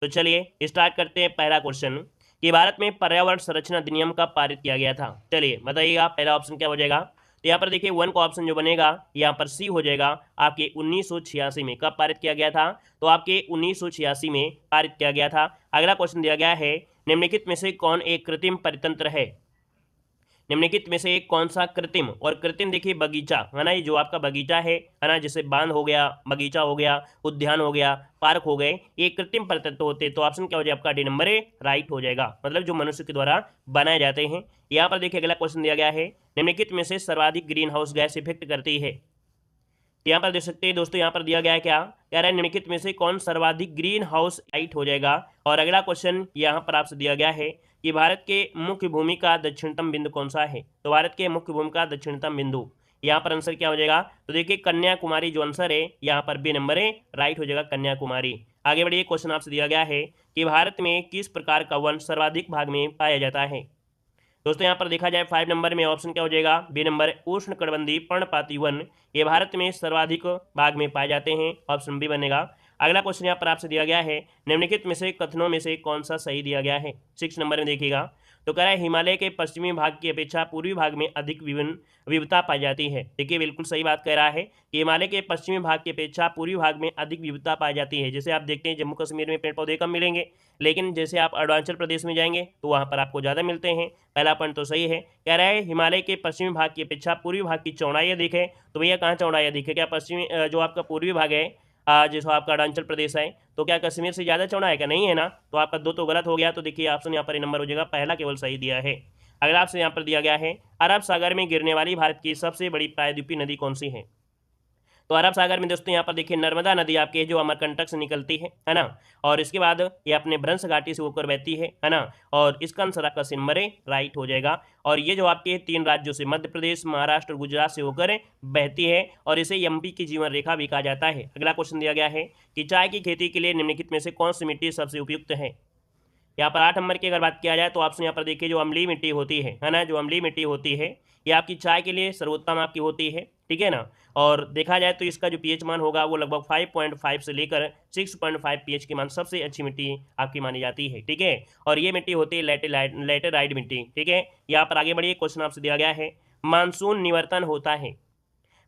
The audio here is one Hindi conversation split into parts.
तो चलिए स्टार्ट करते हैं पहला क्वेश्चन कि भारत में पर्यावरण संरक्षण अधिनियम कब पारित किया गया था। चलिए बताइएगा पहला ऑप्शन क्या हो जाएगा। तो यहाँ पर देखिए वन का ऑप्शन जो बनेगा यहाँ पर सी हो जाएगा आपके 1986 में। कब पारित किया गया था? तो आपके 1986 में पारित किया गया था। अगला क्वेश्चन दिया गया है निम्नलिखित में से कौन एक कृत्रिम परितंत्र है। निम्नलिखित में से एक कौन सा कृत्रिम, और कृत्रिम देखिए बगीचा है ना, ये जो आपका बगीचा है ना, जैसे बांध हो गया, बगीचा हो गया, उद्यान हो गया, पार्क हो गए, ये कृत्रिम परितंत्र होते हैं। तो ऑप्शन क्या हो जाएगा आपका डी नंबर ए राइट हो जाएगा, मतलब जो मनुष्य के द्वारा बनाए जाते हैं। यहाँ पर देखिए अगला क्वेश्चन दिया गया है निम्नलिखित में से सर्वाधिक ग्रीन हाउस गैस इफेक्ट करती है। यहाँ पर देख सकते हैं दोस्तों, यहाँ पर दिया गया है क्या, कह रहा है निम्नलिखित में से कौन सर्वाधिक ग्रीन हाउस राइट हो जाएगा। और अगला क्वेश्चन यहाँ पर आपसे दिया गया है कि भारत के मुख्य भूमि का दक्षिणतम बिंदु कौन सा है। तो भारत के मुख्य भूमि का दक्षिणतम बिंदु, यहाँ पर आंसर क्या हो जाएगा। तो देखिए कन्याकुमारी जो आंसर है यहाँ पर बी नंबर ए राइट हो जाएगा, कन्याकुमारी। आगे बढ़िए, क्वेश्चन आपसे दिया गया है कि भारत में किस प्रकार का वन सर्वाधिक भाग में पाया जाता है। दोस्तों यहाँ पर देखा जाए 5 नंबर में ऑप्शन क्या हो जाएगा, बी नंबर उष्णकटिबंधीय पर्णपाती वन, ये भारत में सर्वाधिक भाग में पाए जाते हैं, ऑप्शन बी बनेगा। अगला क्वेश्चन यहाँ पर आपसे दिया गया है निम्नलिखित में से कथनों में से कौन सा सही दिया गया है। 6 नंबर में देखिएगा, तो कह रहा है हिमालय के पश्चिमी भाग की अपेक्षा पूर्वी भाग में अधिक विविधता पाई जाती है। देखिए बिल्कुल सही बात कह रहा है कि हिमालय के पश्चिमी भाग की अपेक्षा पूर्वी भाग में अधिक विविधता पाई जाती है। जैसे आप देखते हैं जम्मू कश्मीर में पेड़ पौधे कम मिलेंगे, लेकिन जैसे आप अरुणाचल प्रदेश में जाएंगे तो वहाँ पर आपको ज़्यादा मिलते हैं। पहला पॉइंट तो सही है। कह रहा है हिमालय के पश्चिमी भाग की अपेक्षा पूर्वी भाग की चौड़ाई अधिक है। तो भैया कहाँ चौड़ाई अधिक है, क्या पश्चिमी जो आपका पूर्वी भाग है जैसे आपका अरुणाचल प्रदेश है, तो क्या कश्मीर से ज़्यादा चौड़ा है क्या, नहीं है ना। तो आपका दो तो गलत हो गया। तो देखिए ऑप्शन यहाँ पर नंबर हो जाएगा, पहला केवल सही दिया है। अगला आपसे यहाँ पर दिया गया है अरब सागर में गिरने वाली भारत की सबसे बड़ी प्रायद्वीपीय नदी कौन सी है। तो अरब सागर में दोस्तों यहाँ पर देखिए नर्मदा नदी आपके जो अमरकंटक से निकलती है ना, और इसके बाद ये अपने भ्रंश घाटी से होकर बहती है ना, और इसका आंसर आपका सी नंबर राइट हो जाएगा। और ये जो आपके 3 राज्यों से मध्य प्रदेश, महाराष्ट्र और गुजरात से होकर बहती है, और इसे एमपी की जीवन रेखा भी कहा जाता है। अगला क्वेश्चन दिया गया है कि चाय की खेती के लिए निम्नलिखित में से कौन सी मिट्टी सबसे उपयुक्त है। यहाँ पर 8 नंबर की अगर बात किया जाए तो ऑप्शन यहाँ पर देखिए जो अम्लीय मिट्टी होती है ना, जो अम्लीय मिट्टी होती है ये आपकी चाय के लिए सर्वोत्तम आपकी होती है, ठीक है ना। और देखा जाए तो इसका जो पीएच मान होगा वो लगभग 5.5 से लेकर 6.5 पीएच की मान सबसे अच्छी मिट्टी आपकी मानी जाती है, ठीक है। और ये मिट्टी होती है लेटेराइट मिट्टी, ठीक है। यहाँ पर आगे बढ़िए, क्वेश्चन आपसे दिया गया है मानसून निवर्तन होता है।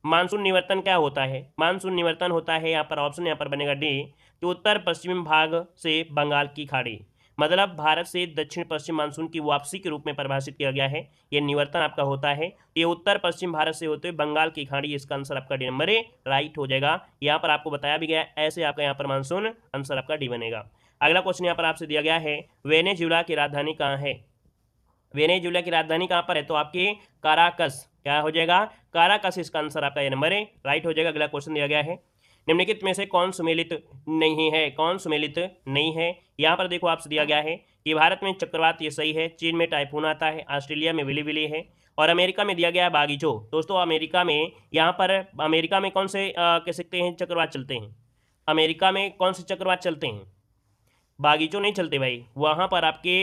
मानसून निवर्तन क्या होता है? मानसून निवर्तन होता है यहाँ पर ऑप्शन यहाँ पर बनेगा डी, कि उत्तर पश्चिमी भाग से बंगाल की खाड़ी, मतलब भारत से दक्षिण पश्चिम मानसून की वापसी के रूप में परिभाषित किया गया है। ये निवर्तन आपका होता है, ये उत्तर पश्चिम भारत से होते हुए बंगाल की खाड़ी, इसका आंसर आपका डी नंबर ए राइट हो जाएगा। यहाँ पर आपको बताया भी गया, ऐसे आपका यहाँ पर मानसून आंसर आपका डी बनेगा। अगला क्वेश्चन यहाँ पर आपसे दिया गया है वेनेजुला की राजधानी कहाँ है। वेनेजुला की राजधानी कहाँ पर है? तो आपके काराकस, क्या हो जाएगा, काराकस, इसका आंसर आपका ये नंबर है राइट हो जाएगा। अगला क्वेश्चन दिया गया है निम्नलिखित में से कौन सुमेलित नहीं है, कौन सुमेलित नहीं है। यहाँ पर देखो आपसे दिया गया है कि भारत में चक्रवात, ये सही है, चीन में टाइफून आता है, ऑस्ट्रेलिया में विली विली है, और अमेरिका में दिया गया है बागीचो। दोस्तों अमेरिका में, यहाँ पर अमेरिका में कौन से कह सकते हैं चक्रवात चलते हैं, अमेरिका में कौन से चक्रवात चलते हैं, बागीचों नहीं चलते भाई, वहाँ पर आपके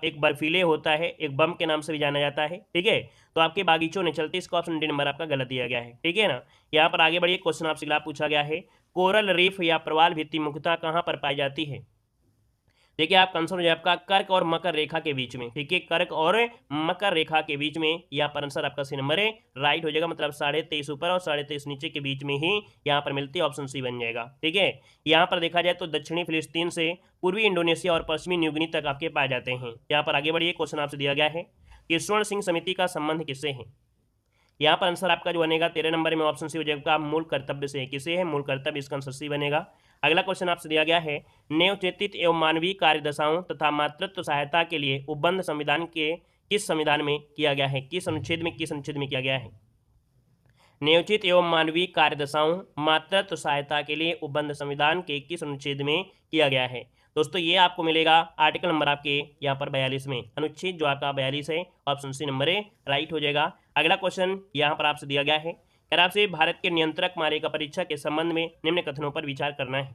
एक बर्फीले होता है, एक बम के नाम से भी जाना जाता है, ठीक है। तो आपके बागीचों नहीं चलते, इसका ऑप्शन डी नंबर आपका गलत दिया गया है, ठीक है ना। यहाँ पर आगे बढ़िए, क्वेश्चन आपसे अगला पूछा गया है कोरल रीफ या प्रवाल भित्ति मुख्यतः कहाँ पर पाई जाती है। देखिए आप कंसर्न हो जाए आपका कर्क और मकर रेखा के बीच में, ठीक है, कर्क और मकर रेखा के बीच में, यहाँ पर आंसर आपका सी नंबर है राइट हो जाएगा, मतलब 23.5 ऊपर और 23.5 नीचे के बीच में ही यहाँ पर मिलती है, ऑप्शन सी बन जाएगा, ठीक है। यहाँ पर देखा जाए तो दक्षिणी फिलिस्तीन से पूर्वी इंडोनेशिया और पश्चिमी न्यूगिनी तक आपके पाए जाते हैं। यहाँ पर आगे बढ़िए, क्वेश्चन आपसे दिया गया है कि स्वर्ण सिंह समिति का संबंध किससे है। यहाँ पर आंसर आपका जो बनेगा 13 नंबर में ऑप्शन सी हो जाएगा, मूल कर्तव्य से, किसे है, मूल कर्तव्य, इसका आंसर सी बनेगा। अगला क्वेश्चन आपसे दिया गया है नेवचेतित एवं मानवीय कार्यदशाओं तथा मातृत्व सहायता के लिए उपबंध संविधान के किस संविधान में किया गया है, किस अनुच्छेद में, किस अनुच्छेद में किया गया है। नेवचित एवं मानवीय कार्यदशाओं मातृत्व सहायता के लिए उपबंध संविधान के किस अनुच्छेद में किया गया है। दोस्तों ये आपको मिलेगा आर्टिकल नंबर आपके यहाँ पर 42 में, अनुच्छेद जो आपका 42 है, option C number A right हो जाएगा। अगला क्वेश्चन यहाँ पर आपसे दिया गया है, अगर आपसे भारत के नियंत्रक मार्गिका परीक्षा के संबंध में निम्न कथनों पर विचार करना है।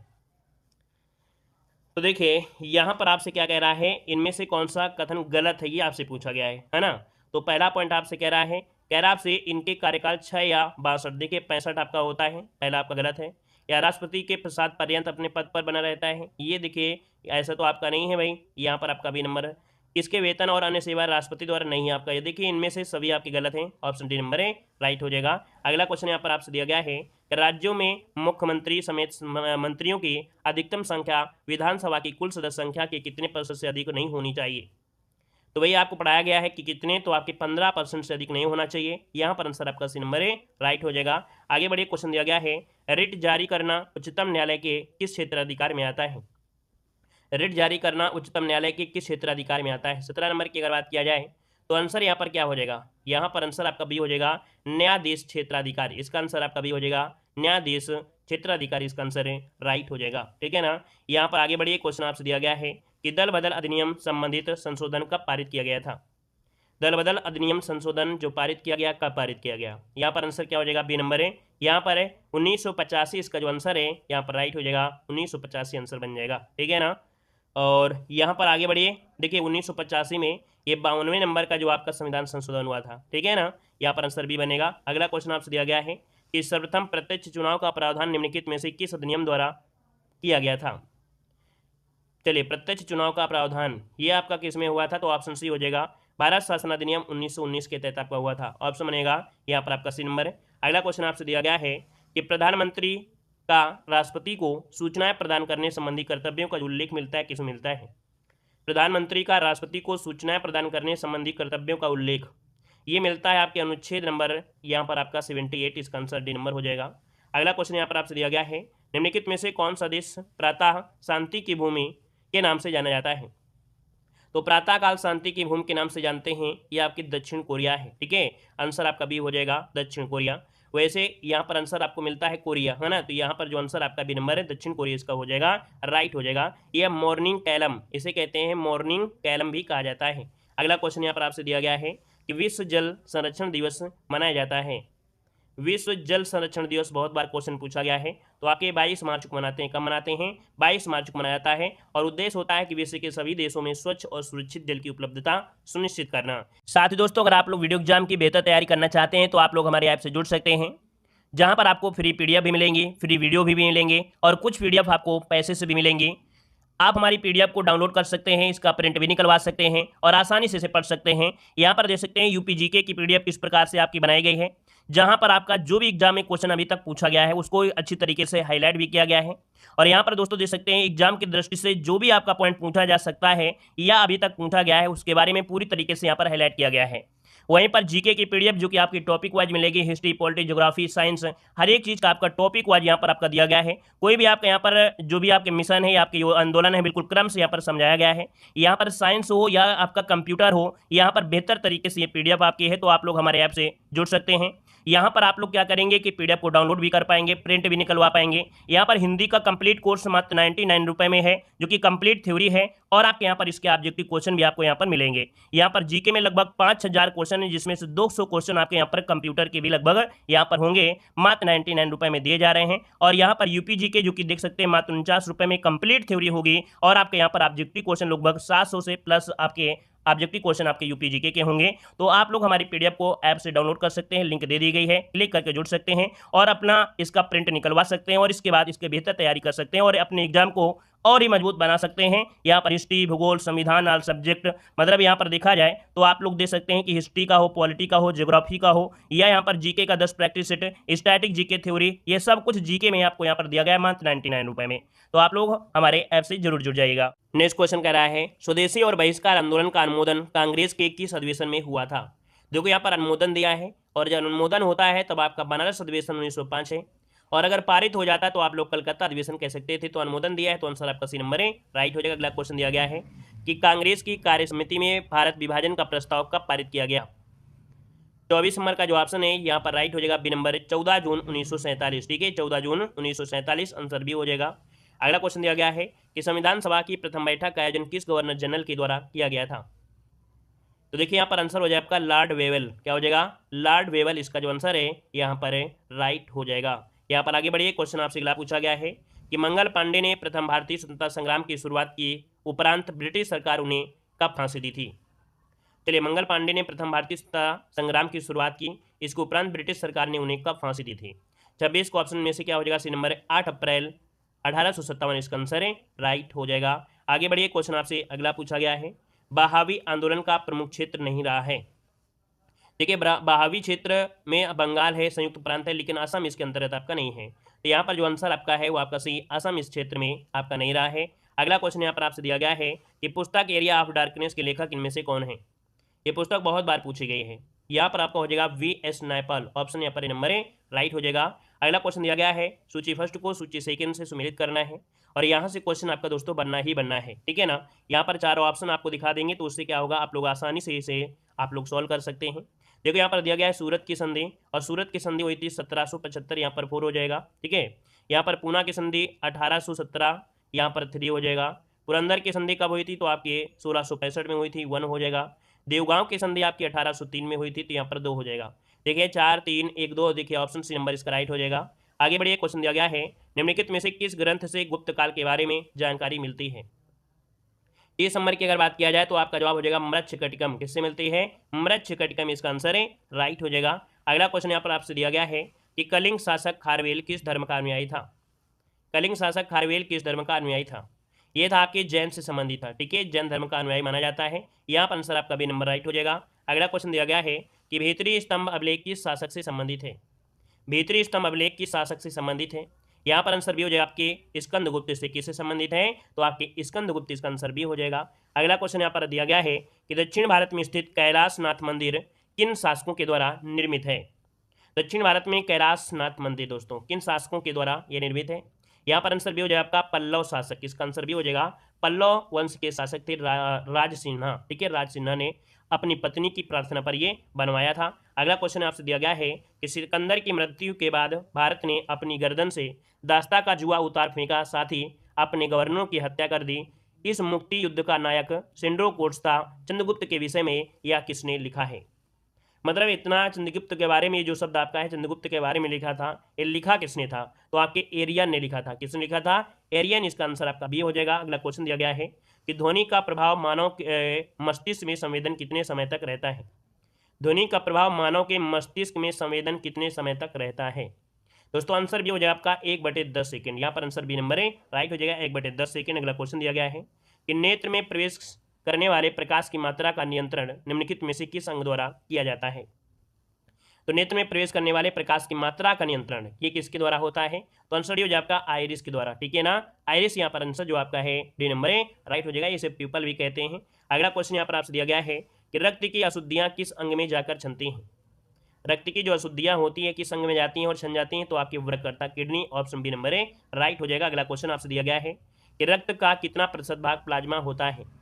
तो देखिए यहाँ पर आपसे क्या कह रहा है, इनमें से कौन सा कथन गलत है, ये आपसे पूछा गया है ना। तो पहला पॉइंट आपसे कह रहा है, कह रहा आपसे इनके कार्यकाल 6 या 62, देखिए 65 आपका होता है, पहला आपका गलत है। या राष्ट्रपति के प्रसाद पर्यंत अपने पद पर बना रहता है, ये देखिए ऐसा तो आपका नहीं है भाई, यहाँ पर आपका बी नंबर। किसके वेतन और अन्य सेवा राष्ट्रपति द्वारा नहीं आपका, ये देखिए इनमें से सभी आपके गलत हैं, ऑप्शन डी नंबर है राइट हो जाएगा। अगला क्वेश्चन यहाँ पर आपसे दिया गया है कि राज्यों में मुख्यमंत्री समेत मंत्रियों की अधिकतम संख्या विधानसभा की कुल सदस्य संख्या के कितने प्रतिशत से अधिक नहीं होनी चाहिए। तो वही आपको पढ़ाया गया है कि कितने, तो आपके 15% से अधिक नहीं होना चाहिए। यहाँ पर आंसर आपका सी नंबर है राइट हो जाएगा। आगे बढ़िए, क्वेश्चन दिया गया है रिट जारी करना उच्चतम न्यायालय के किस क्षेत्राधिकार में आता है। रिट जारी करना उच्चतम न्यायालय के किस क्षेत्राधिकार में आता है। 17 नंबर की अगर बात किया जाए तो आंसर यहाँ पर क्या हो जाएगा, यहाँ पर आंसर आपका बी हो जाएगा न्यायाधीश क्षेत्राधिकार। इसका आंसर आपका बी हो जाएगा न्यायाधीश क्षेत्राधिकारी, इसका आंसर है राइट हो जाएगा, ठीक है ना। यहाँ पर आगे बढ़िए, क्वेश्चन आपसे दिया गया है कि दल बदल अधिनियम संबंधित संशोधन कब पारित किया गया था। दल बदल अधिनियम संशोधन जो पारित किया गया, कब पारित किया गया। यहाँ पर आंसर क्या हो जाएगा, बी नंबर है। यहाँ पर है 1985, इसका जो आंसर है यहाँ पर राइट हो जाएगा 1985 आंसर बन जाएगा, ठीक है ना। और यहाँ पर आगे बढ़िए, देखिए 1985 में ये 52वें नंबर का जो आपका संविधान संशोधन हुआ था, ठीक है ना। यहाँ पर आंसर बी बनेगा। अगला क्वेश्चन आपसे दिया गया है कि सर्वप्रथम प्रत्यक्ष चुनाव का प्रावधान निम्नलिखित में से किस अधिनियम द्वारा किया गया था। चलिए, प्रत्यक्ष चुनाव का प्रावधान ये आपका किस में हुआ था, तो ऑप्शन सी हो जाएगा भारत शासन अधिनियम 1919 के तहत आपका हुआ था, ऑप्शन बनेगा यहाँ पर आपका सी नंबर है। अगला क्वेश्चन आपसे दिया गया है कि प्रधानमंत्री का राष्ट्रपति को सूचनाएं प्रदान करने संबंधी कर्तव्यों का उल्लेख मिलता है, किसमें मिलता है। प्रधानमंत्री का राष्ट्रपति को सूचनाएं प्रदान करने संबंधी कर्तव्यों का उल्लेख ये मिलता है आपके अनुच्छेद नंबर यहाँ पर आपका 78, इसका आंसर डी नंबर हो जाएगा। अगला क्वेश्चन यहाँ पर आपसे दिया गया है निम्नलिखित में से कौन सा देश प्रातः शांति की भूमि के नाम से जाना जाता है। तो प्रातःकाल शांति की भूमि के नाम से जानते हैं ये आपकी दक्षिण कोरिया है, ठीक है। आंसर आपका बी हो जाएगा दक्षिण कोरिया। वैसे यहाँ पर आंसर आपको मिलता है कोरिया, है ना, तो यहाँ पर जो आंसर आपका बी नंबर है दक्षिण कोरिया, इसका हो जाएगा राइट हो जाएगा। यह मॉर्निंग कैलम, इसे कहते हैं मॉर्निंग कैलम भी कहा जाता है। अगला क्वेश्चन यहाँ पर आपसे दिया गया है कि विश्व जल संरक्षण दिवस मनाया जाता है। विश्व जल संरक्षण दिवस बहुत बार क्वेश्चन पूछा गया है, तो आके 22 मार्च को मनाते हैं। कब मनाते हैं, 22 मार्च को मनाया जाता है, और उद्देश्य होता है कि विश्व के सभी देशों में स्वच्छ और सुरक्षित जल की उपलब्धता सुनिश्चित करना। साथ ही दोस्तों, अगर आप लोग वीडियो एग्जाम की बेहतर तैयारी करना चाहते हैं तो आप लोग हमारे ऐप से जुड़ सकते हैं, जहां पर आपको फ्री पीडीएफ भी मिलेंगी, फ्री वीडियो भी मिलेंगे, और कुछ पीडीएफ आपको पैसे से भी मिलेंगी। आप हमारी पीडीएफ को डाउनलोड कर सकते हैं, इसका प्रिंट भी निकलवा सकते हैं और आसानी से इसे पढ़ सकते हैं। यहाँ पर देख सकते हैं यूपी जीके की पीडीएफ किस प्रकार से आपकी बनाई गई है, जहां पर आपका जो भी एग्जाम में क्वेश्चन अभी तक पूछा गया है उसको अच्छी तरीके से हाईलाइट भी किया गया है। और यहाँ पर दोस्तों देख सकते हैं एग्जाम की दृष्टि से जो भी आपका पॉइंट पूछा जा सकता है या अभी तक पूछा गया है उसके बारे में पूरी तरीके से यहाँ पर हाईलाइट किया गया है। वहीं पर जीके की पीडीएफ जो कि आपकी टॉपिक वाइज मिलेगी, हिस्ट्री, पॉलिटी, ज्योग्राफी, साइंस, हर एक चीज़ का आपका टॉपिक वाइज यहाँ पर आपका दिया गया है। कोई भी आपका यहाँ पर जो भी आपके मिशन है या आपके आंदोलन है बिल्कुल क्रम से यहाँ पर समझाया गया है। यहाँ पर साइंस हो या आपका कंप्यूटर हो, यहाँ पर बेहतर तरीके से ये पीडीएफ आपकी है, तो आप लोग हमारे ऐप से जुड़ सकते हैं। यहाँ पर आप लोग क्या करेंगे कि पीडीएफ को डाउनलोड भी कर पाएंगे, प्रिंट भी निकलवा पाएंगे। यहाँ पर हिंदी का कंप्लीट कोर्स मात्र 99 रुपये में है, जो कि कंप्लीट थ्योरी है, और आपके यहाँ पर इसके ऑब्जेक्टिव क्वेश्चन भी आपको यहाँ पर मिलेंगे। यहाँ पर जीके में लगभग 5000 क्वेश्चन है, जिसमें से 200 क्वेश्चन आपके यहाँ पर कंप्यूटर के भी लगभग यहाँ पर होंगे, मात्र 99 रुपये में दिए जा रहे हैं। और यहाँ पर यूपी जीके जो कि देख सकते हैं मात्र 49 रुपये में कंप्लीट थ्योरी होगी, और आपके यहाँ पर ऑब्जेक्टिव क्वेश्चन लगभग 700 से प्लस आपके ऑब्जेक्टिव क्वेश्चन आपके यूपी जीके के होंगे। तो आप लोग हमारी पीडीएफ को ऐप से डाउनलोड कर सकते हैं, लिंक दे दी गई है, क्लिक करके जुड़ सकते हैं और अपना इसका प्रिंट निकलवा सकते हैं, और इसके बाद इसके बेहतर तैयारी कर सकते हैं और अपने एग्जाम को और ही मजबूत बना सकते हैं। यहाँ पर हिस्ट्री, भूगोल, संविधान, ऑल सब्जेक्ट, मतलब यहाँ पर देखा जाए तो आप लोग दे सकते हैं कि हिस्ट्री का हो, पॉलिटी का हो, ज्योग्राफी का हो, या यहाँ पर जीके का 10 practice set, static GK theory, ये सब कुछ जीके में आपको यहाँ पर दिया गया है मात्र 99 रुपये में। तो आप लोग हमारे ऐप से जरूर जुड़ जाइएगा। नेक्स्ट क्वेश्चन कह रहा है स्वदेशी और बहिष्कार आंदोलन का अनुमोदन कांग्रेस के किस अधिवेशन में हुआ था। देखो यहाँ पर अनुमोदन दिया है, और जब अनुमोदन होता है तब आपका बनारस अधिवेशन 1905 है, और अगर पारित हो जाता है तो आप लोग कलकत्ता अधिवेशन कह सकते थे। तो अनुमोदन दिया है, तो आंसर आपका सी नंबर है राइट हो जाएगा। अगला क्वेश्चन दिया गया है कि कांग्रेस की कार्य समिति में भारत विभाजन का प्रस्ताव कब पारित किया गया। 24 नंबर का जो ऑप्शन है यहाँ पर राइट हो जाएगा बी नंबर 14 जून 1947, ठीक है, 14 जून 1947 आंसर बी हो जाएगा। अगला क्वेश्चन दिया गया है कि संविधान सभा की प्रथम बैठक का आयोजन किस गवर्नर जनरल के द्वारा किया गया था। तो देखिए यहाँ पर आंसर हो जाएगा आपका लॉर्ड वेवेल, क्या हो जाएगा लॉर्ड वेवेल, इसका जो आंसर है यहाँ पर है राइट हो जाएगा। यहाँ पर आगे बढ़िए, क्वेश्चन आपसे अगला पूछा गया है कि मंगल पांडे ने प्रथम भारतीय स्वतंत्रता संग्राम की शुरुआत की उपरांत ब्रिटिश सरकार उन्हें कब फांसी दी थी। चलिए, मंगल पांडे ने प्रथम भारतीय स्वतंत्रता संग्राम की शुरुआत की, इसके उपरांत ब्रिटिश सरकार ने उन्हें कब फांसी दी थी। 26 ऑप्शन में से क्या हो जाएगा सी नंबर 8 अप्रैल 1857, इसका आंसर है राइट हो जाएगा। आगे बढ़िए, क्वेश्चन आपसे अगला पूछा गया है, बहावी आंदोलन का प्रमुख क्षेत्र नहीं रहा है। देखिए बहावी क्षेत्र में बंगाल है, संयुक्त प्रांत है, लेकिन असम इसके अंतर्गत आपका नहीं है। तो यहाँ पर जो आंसर आपका है वो आपका सही असम इस क्षेत्र में आपका नहीं रहा है। अगला क्वेश्चन यहाँ पर आपसे दिया गया है कि पुस्तक एरिया ऑफ डार्कनेस के लेखक इनमें से कौन है। ये पुस्तक बहुत बार पूछी गई है। यहाँ पर आपका हो जाएगा V.S. नायपॉल, ऑप्शन यहाँ पर नंबर ए राइट हो जाएगा। अगला क्वेश्चन दिया गया है, सूची फर्स्ट को सूची सेकंड से सुमेलित करना है और यहाँ से क्वेश्चन आपका दोस्तों बनना ही बनना है, ठीक है ना। यहाँ पर चारों ऑप्शन आपको दिखा देंगे तो उससे क्या होगा, आप लोग आसानी से इसे आप लोग सॉल्व कर सकते हैं। देखो यहाँ पर दिया गया है सूरत की संधि, और सूरत की संधि हुई थी 1775, यहाँ पर 4 हो जाएगा, ठीक है। यहाँ पर पूना की संधि 1817, यहाँ पर 3 हो जाएगा। पुरंदर की संधि कब हुई थी, तो आपकी 1665 में हुई थी, 1 हो जाएगा। देवगांव की संधि आपकी 1803 में हुई थी, तो यहाँ पर 2 हो जाएगा। देखिए 4 3 1 2, देखिए ऑप्शन सी नंबर इसका राइट हो जाएगा। आगे बढ़िए, क्वेश्चन दिया गया है, निम्नलिखित में से किस ग्रंथ से गुप्त काल के बारे में जानकारी मिलती है। इस नंबर की अगर बात किया जाए तो आपका जवाब हो जाएगा मृच्छकटिकम। किससे मिलती है, मृच्छकटिकम इसका आंसर है, राइट हो जाएगा। अगला क्वेश्चन यहाँ पर आपसे दिया गया है कि कलिंग शासक खारवेल किस धर्म का अनुयायी था। कलिंग शासक खारवेल किस धर्म का अनुयायी था, ये था आपके जैन से संबंधित था, ठीक है, जैन धर्म का अनुयायी माना जाता है। यहाँ पर आंसर आपका भी नंबर राइट हो जाएगा। अगला क्वेश्चन दिया गया है कि भीतरी स्तंभ अभिलेख किस शासक से संबंधित है। भीतरी स्तंभ अभिलेख किस शासक से संबंधित है, यहाँ पर आंसर भी हो जाएगा आपके स्कंदगुप्त से। किससे संबंधित है, तो आपके स्कंदगुप्त इसका आंसर भी हो जाएगा। अगला क्वेश्चन यहाँ पर दिया गया है कि दक्षिण भारत में स्थित कैलाशनाथ मंदिर किन शासकों के द्वारा निर्मित है। दक्षिण भारत में कैलाशनाथ मंदिर दोस्तों किन शासकों के द्वारा यह निर्मित है, यहाँ पर आंसर भी हो जाएगा आपका पल्लव शासक। इसका आंसर भी हो जाएगा पल्लव वंश के शासक थे राज सिन्हा, ठीक है, राज सिन्हा ने अपनी पत्नी की प्रार्थना पर ये बनवाया था। अगला क्वेश्चन आपसे दिया गया है कि सिकंदर की मृत्यु के बाद भारत ने अपनी गर्दन से दास्ता का जुआ उतार फेंका, साथ ही अपने गवर्नरों की हत्या कर दी। इस मुक्ति युद्ध का नायक सेंड्रोकोट्स था। चंद्रगुप्त के विषय में यह किसने लिखा है। मतलब इतना चंद्रगुप्त के बारे में जो शब्द आपका है चंद्रगुप्त के बारे में लिखा था, ये लिखा किसने था, तो आपके एरियन ने लिखा था। किसने लिखा था, एरियन, इसका आंसर आपका भी हो जाएगा। अगला क्वेश्चन दिया गया है कि ध्वनि का प्रभाव मानव मस्तिष्क में संवेदन कितने समय तक रहता है। ध्वनि का प्रभाव मानव के मस्तिष्क में संवेदन कितने समय तक रहता है। दोस्तों आंसर भी हो जाएगा आपका 1/10 सेकेंड। यहाँ पर आंसर बी नंबर है राइट हो जाएगा, 1/10 सेकेंड। अगला क्वेश्चन दिया गया है कि नेत्र में प्रवेश करने वाले प्रकाश की मात्रा का नियंत्रण निम्नलिखित में से किस अंग द्वारा किया जाता है। तो नेत्र में प्रवेश करने वाले प्रकाश की मात्रा का नियंत्रण ये किसके द्वारा होता है, तो आंसर हो जाएगा आपका आइरिस के द्वारा, ठीक है ना। आइरिस यहाँ पर आंसर जो आपका है डी नंबर है राइट हो जाएगा, इसे प्यूपल भी कहते हैं। अगला क्वेश्चन यहाँ पर आपसे दिया गया है कि रक्त की अशुद्धियाँ किस अंग में जाकर छनती हैं। रक्त की जो अशुद्धियाँ होती है किस अंग में जाती हैं और छन जाती हैं, तो आपकी वृक्कर्ता किडनी, ऑप्शन बी नंबर है राइट हो जाएगा। अगला क्वेश्चन आपसे दिया गया है कि रक्त का कितना प्रतिशत भाग प्लाज्मा होता है।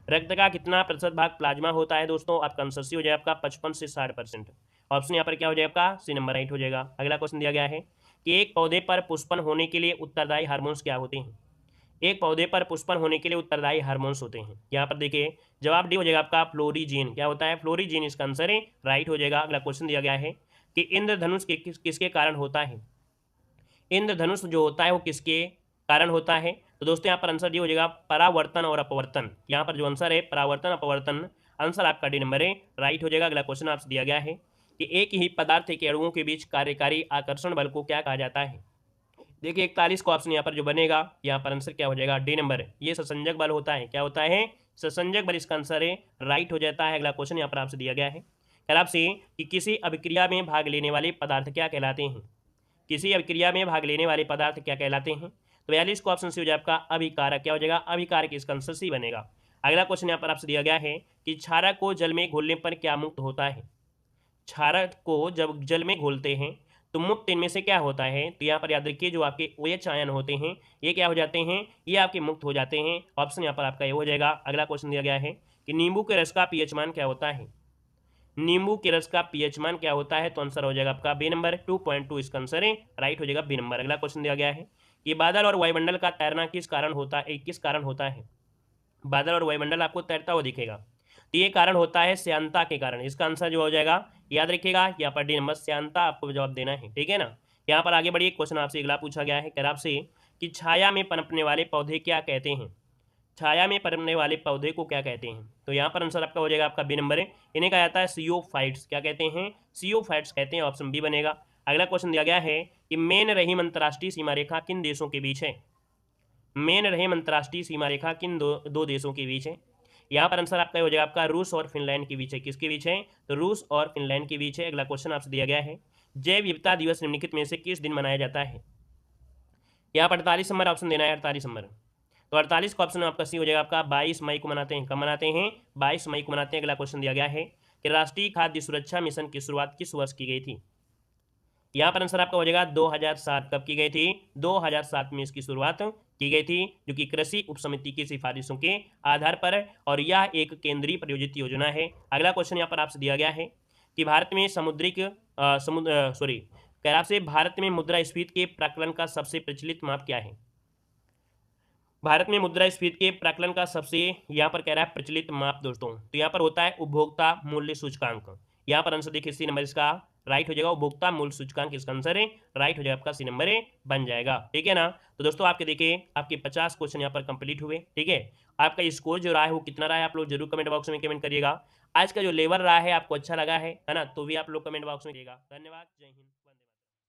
रक्त का कितना प्रतिशत भाग प्लाज्मा होता है दोस्तों, आपका आंसर सी हो जाएगा आपका 55 से 60%। ऑप्शन यहाँ पर क्या हो जाएगा आपका सी नंबर राइट हो जाएगा। अगला क्वेश्चन दिया गया है कि एक पौधे पर पुष्पन होने के लिए उत्तरदायी हार्मोन्स क्या होते हैं। एक पौधे पर पुष्पन होने के लिए उत्तरदायी हार्मोन्स होते हैं, यहाँ पर देखिए जवाब डी हो जाएगा आपका फ्लोरीजीन। क्या होता है, फ्लोरीजीन इसका आंसर है राइट हो जाएगा। अगला क्वेश्चन दिया गया है कि इंद्रधनुष किसके कारण होता है। इंद्रधनुष जो होता है वो किसके कारण होता है, तो दोस्तों यहाँ पर आंसर डी हो जाएगा परावर्तन और अपवर्तन। यहाँ पर जो आंसर है परावर्तन अपवर्तन, आंसर आपका डी नंबर है राइट हो जाएगा। अगला क्वेश्चन आपसे दिया गया है कि एक ही पदार्थ के अणुओं के बीच कार्यकारी आकर्षण बल को क्या कहा जाता है। देखिए 41 का ऑप्शन यहाँ पर जो बनेगा, यहाँ पर आंसर क्या हो जाएगा डी नंबर है, ये ससंजक बल होता है। क्या होता है, ससंजक बल, इसका आंसर है राइट हो जाता है। अगला क्वेश्चन यहाँ पर आपसे दिया गया है कह आपसे कि किसी अभिक्रिया में भाग लेने वाले पदार्थ क्या कहलाते हैं। किसी अभिक्रिया में भाग लेने वाले पदार्थ क्या कहलाते हैं, तो 42 को ऑप्शन सी हो जाए आपका अभिकारक। क्या हो जाएगा, अभिकारक, इसका आंसर सी बनेगा। अगला क्वेश्चन यहाँ पर आपसे दिया गया है कि क्षारक को जल में घोलने पर क्या मुक्त होता है। क्षारक को जब जल में घोलते हैं तो मुक्त इनमें से क्या होता है, तो यहाँ पर याद रखिए जो आपके OH आयन होते हैं ये क्या हो जाते हैं, ये आपके मुक्त हो जाते हैं। ऑप्शन यहाँ पर आपका ये हो जाएगा। अगला क्वेश्चन दिया गया है कि नींबू के रस का pH मान क्या होता है। नींबू के रस का pH मान क्या होता है, तो आंसर हो जाएगा आपका बी नंबर 2.2, इसका आंसर है राइट हो जाएगा बी नंबर। अगला क्वेश्चन दिया गया है कि बादल और वायुमंडल का तैरना किस कारण होता है, किस कारण होता है। बादल और वायुमंडल आपको तैरता हुआ दिखेगा, तो ये कारण होता है श्यानता के कारण। इसका आंसर जो हो जाएगा याद रखिएगा यहाँ पर डी नंबर श्यानता आपको जवाब देना है, ठीक है ना। यहाँ पर आगे बढ़िए, क्वेश्चन आपसे अगला पूछा गया है कह आपसे कि छाया में पनपने वाले पौधे क्या कहते हैं। छाया में पनपने वाले पौधे को क्या कहते हैं, तो यहाँ पर आंसर आपका हो जाएगा आपका बी नंबर है, इन्हें कहा जाता है सियोफाइट्स। क्या कहते हैं, सियोफाइट्स कहते हैं, ऑप्शन बी बनेगा। अगला क्वेश्चन दिया गया है कि मेन रहीम अंतर्राष्ट्रीय सीमा रेखा किन देशों के बीच है। मेन रहम अंतर्राष्ट्रीय सीमा रेखा किन दो देशों के बीच है? यहाँ पर आंसर आपका हो जाएगा आपका रूस और फिनलैंड के बीच है। किसके बीच है? तो रूस और फिनलैंड के बीच है। अगला क्वेश्चन आपसे दिया गया है, जैव विविधता दिवस निम्नलिखित में से किस दिन मनाया जाता है? यहाँ पर 48 नंबर ऑप्शन देना है, 48 नंबर। तो 48 का ऑप्शन आपका सी हो जाएगा आपका 22 मई को मनाते हैं। कब मनाते हैं? 22 मई को मनाते हैं। अगला क्वेश्चन दिया गया है कि राष्ट्रीय खाद्य सुरक्षा मिशन की शुरुआत किस वर्ष की गई थी? यहाँ पर आंसर आपका हो जाएगा 2007। कब की गई थी? 2007 में इसकी शुरुआत की गई थी, जो कि कृषि उपसमिति की सिफारिशों के आधार पर, और यह एक केंद्रीय प्रायोजित योजना है। अगला क्वेश्चन यहाँ पर आपसे दिया गया है कि भारत में आपसे भारत में मुद्रास्फीति के प्राकलन का सबसे प्रचलित माप क्या है? भारत में मुद्रास्फीति के प्राकलन का सबसे यहाँ पर कह रहा है प्रचलित माप दोस्तों, तो यहाँ पर होता है उपभोक्ता मूल्य सूचकांक। यहाँ पर आंसर देखिए सी नंबर इसका राइट हो जाएगा। उपभोक्ता मूल्य सूचकांक इसका आंसर है राइट हो जाएगा, आपका सी नंबर बन जाएगा। ठीक है ना? तो दोस्तों आपके देखिए आपके 50 क्वेश्चन यहाँ पर कंप्लीट हुए। ठीक है, आपका स्कोर जो रहा है वो कितना रहा है आप लोग जरूर कमेंट बॉक्स में कमेंट करिएगा। आज का जो लेवल रहा है आपको अच्छा लगा है ना, तो भी आप लोग कमेंट बॉक्स में करिएगा। धन्यवाद, जय हिंद।